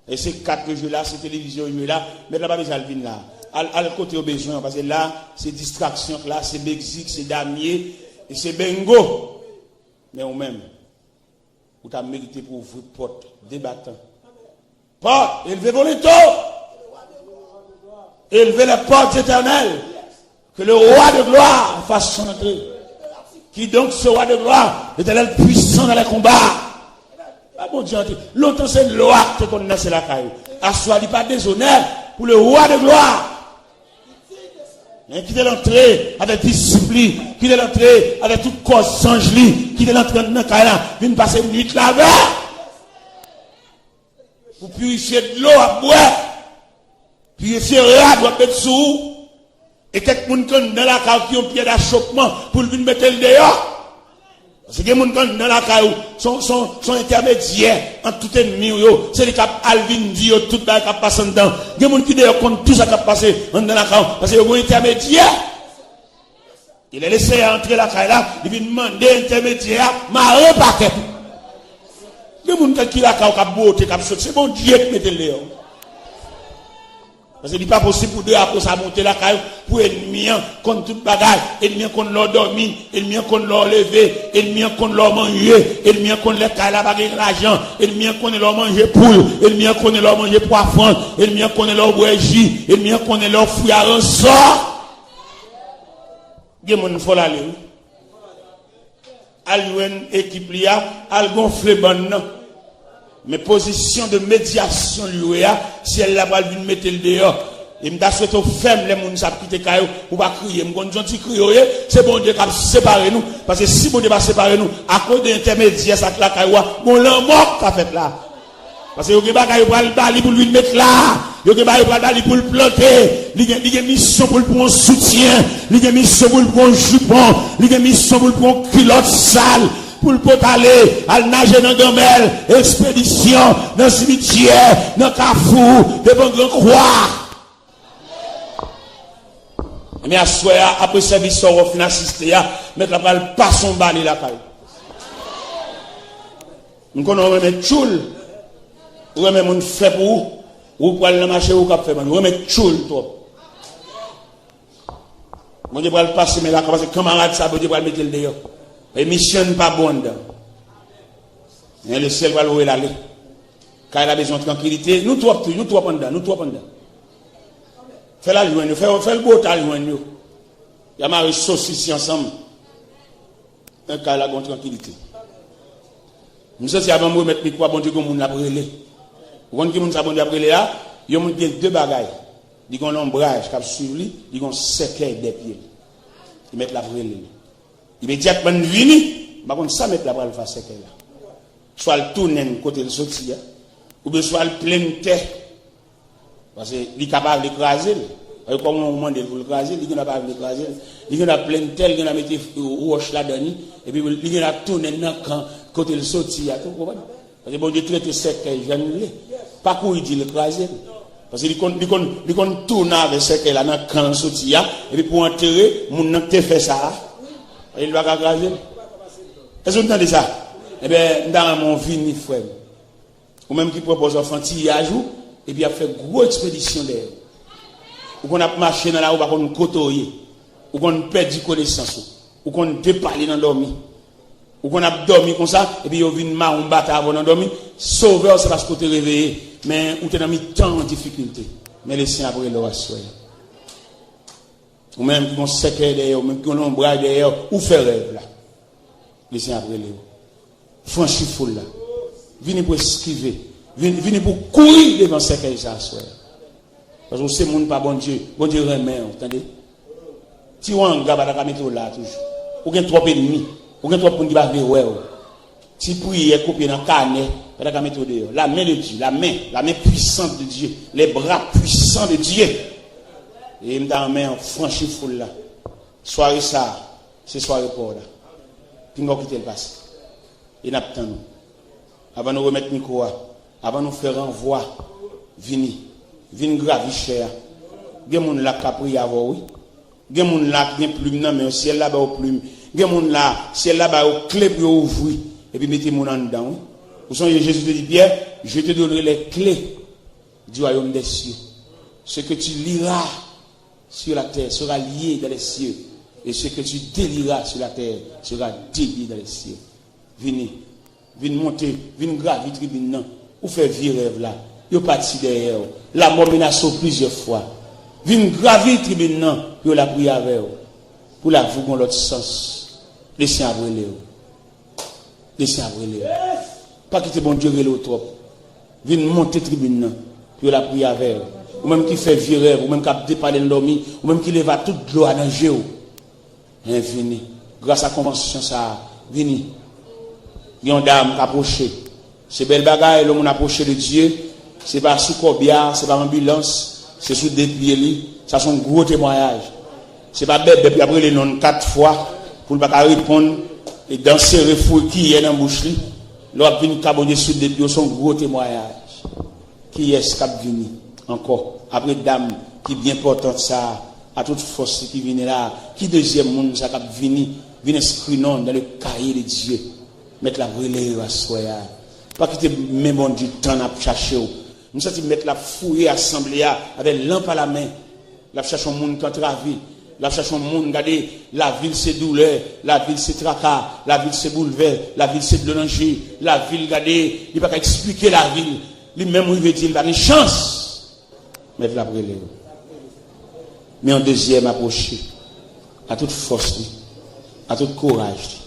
Et c'est 4 jeux là, c'est télévision là, mais là pas besoin de venir là. À côté au besoin, parce que là, c'est distraction, là, c'est Mexique, c'est damier, et c'est bingo. Mais ou même, vous avez mérité pour ouvrir porte, débattant. Porte, élevez vos létaux. Élevez les portes éternelles. Que le roi de gloire fasse son entrée. Qui donc ce roi de gloire, l'éternel puissant dans les combats. Ah bon Dieu, longtemps c'est une loi que qu'on a, c'est la caille. Assois, il pas déshonneur pour le roi de gloire. Qui est l'entrée avec discipline, qui est l'entrée avec toute cause sange, qui est l'entrée dans le caille, vient passer une nuit là-bas. Pour purifier de l'eau à boire, purifier l'eau doit mettre sous, et quelqu'un dans la caille qui ont pied d'achoppement pour venir mettre le dehors. Parce que les gens dans la caille sont intermédiaires entre tout ennemi, c'est les cap Alvin dit tout le monde qui passe dedans. Les gens qui d'ailleurs comptent tout ça qui passe dans la caille parce que les gens intermédiaires. Il a laissé entrer la caille là, il vient demander intermédiaire, marre paquet. Les gens qui la caille qui beauté qui saute, c'est bon Dieu qui met le dehors. Parce que ce n'est pas possible pour deux après ça monter la caille pour ennemi contre toute bagaille, ennemi contre leur dormir, ennemi contre leur lever, ennemi contre leur manger, ennemi contre les cailles la baguette l'argent, ennemi contre leur manger poule, ennemi contre leur manger poisson, ennemi contre leur bougie, ennemi contre leur fruits à ressort. Il y a des gens qui font l'aller. Allouen équipe lia, al gonfler bonne. Mais position de médiation lui si elle la balle vient mettre le dehors et me souhaite aux femmes les gens savent quitter caillou pour pas crier me gentil crier c'est bon Dieu qui séparer nous parce que si bon Dieu va séparer nous à cause de l'intermédiaire ça la caillou bon l'amour qu'a fait là parce que yo ba caillou pour lui mettre là yo ba pour le planter il y a mission pour un soutien il y a mission pour un jupon il y a mission pour un culotte sale pour le pot aller, à nager dans gamelle, expédition, dans le cimetière, dans le carrefour, devant grand croix. Mais à soir, après service, on fin assister, mettre la balle pas son balai la caille. Nous connaissons même choule. Ou même on fait pour ou pour aller marcher ou cap faire. Ou même choule toi. Mon Dieu va le passer mais là parce que camarade ça, bon Dieu va le mettre le dehors. Et mission pas bonne. Et le ciel va louer l'aller. Car il a besoin de tranquillité. Nous trois pendant. Fais la joie, fais le beau temps joie. Il y a marre sauce ici ensemble. Un cas la bonne tranquillité. Nous sommes avant de mettre micro bon Dieu comme on l'a brûlé. Vous voyez que bon Dieu a brûlé là, il y a deux bagailles. Ils ont un ombrage qui suivre lui, ils ont un cercueil des pieds. Ils mettent la brûlée. Immédiatement vini, par contre ça mettre la brûlée faire cercueil là. Soit le tourner côté de sortir ou bien soit le plein terre. Parce qu'il est capable d'écraser. Comme on demande de l'écraser, il est capable d'écraser. Il est plein de terre, il est mettre roche là-dedans, et puis il est tourné dans le côté de sortir. Parce que bon Dieu traite cercueil, je ne pas pour il dit l'écraser. Parce qu'il tourne avec cercueil là dans le camp de sortir, et puis pour enterrer, mon n'a pas fait ça. Il va écraser. Est-ce que vous entendez ça? Eh bien, dans mon vini frère, ou même qui propose un fantillage, et puis a fait une grosse expédition d'air. Ou qu'on a marché dans la rue, ou qu'on a côtoyé, ou qu'on a perdu connaissance, ou qu'on a déparlé dans dormi, ou qu'on a dormi comme ça, et puis on vient marron battre avant de dormir. Sauveur, c'est parce qu'on t'est réveillé, mais on t'est mis tant en difficulté. Mais les saints après leur assoyer. Ou même qui ont séqué d'ailleurs, ou même qui ont l'ombrage d'ailleurs, ou faire rêve là. Les saints après leur. Franchis foule là. Venez pour esquiver. Venez pour courir devant ce qu'il y a à soi. Parce que c'est monde pas bon Dieu remet, entendez? Si on a un gars qui mettre là toujours. Ou bien trop ennemis, ou bien trop pour qui va venir ouais. Si prier copier dans carnet, il va mettre dehors. La main de Dieu, la main puissante de Dieu, les bras puissants de Dieu. Et il m'a main franchi foule là. Soirée ça, c'est soirée pour là. Puis on quitter le passé. Et n'a pas nous. Avant de nous remettre le micro, avant de nous faire renvoi, vini gravir cher. Il y a des gens là qui ont pris avant, oui. Il y a des gens là qui ont plume, non, mais ciel là-bas au plume. Il y a des gens là, ciel là-bas au clé pour ouvrir. Et puis mettez mon en dedans, oui. Vous savez, Jésus te dit, Pierre, je te donnerai les clés du royaume des cieux. Ce que tu liras sur la terre sera lié dans les cieux. Et ce que tu délieras sur la terre sera délié dans les cieux. Venez monter, venez gravir tribune, ou faire virer rêve là. Vous parti derrière. La mort menace plusieurs fois. Venez gravir tribune, vous la prier avec vous. Pour la vous dans l'autre sens. Laissez brûler. Pas quitter bon Dieu le trop. Venez monter tribune, vous la prier avec vous. Ou même qui fait virer, ou même qui a déparlé l'endormi, ou même qui lève toute l'eau à nager. Venez. Grâce à la convention, ça, venez. Il y a une dame qui a approché. C'est belle bagaille, l'homme a approché de Dieu. C'est pas sous corbillard, c'est pas ambulance, c'est sous des pieds. Ça, c'est un gros témoignage. C'est pas bête, depuis après les noms 4 fois, pour ne pas répondre et danser le fou qui est dans la bouche. L'autre vient cabonner sous des pieds, c'est un gros témoignage. Qui est-ce qui a venu encore? Après, dame qui est bien importante, ça, à toute force qui vient là, qui deuxième monde, ça, qui a venu inscrire dans le cahier de Dieu. Mettre la brûlée à soi. Pas quitter même bon du temps à chercher. Nous sommes mettre la fouille assemblée avec lampe à la main. La chercher un monde qui travaille. La chercher un monde, regardez, la ville c'est douleur, la ville c'est tracas, la ville c'est bouleversé, la ville c'est de danger, la ville, regardez, il ne peut pas expliquer la ville. Lui-même, il veut dire, il a une chance. Mettre la brûlée. Mais en deuxième approche, à toute force, à tout courage.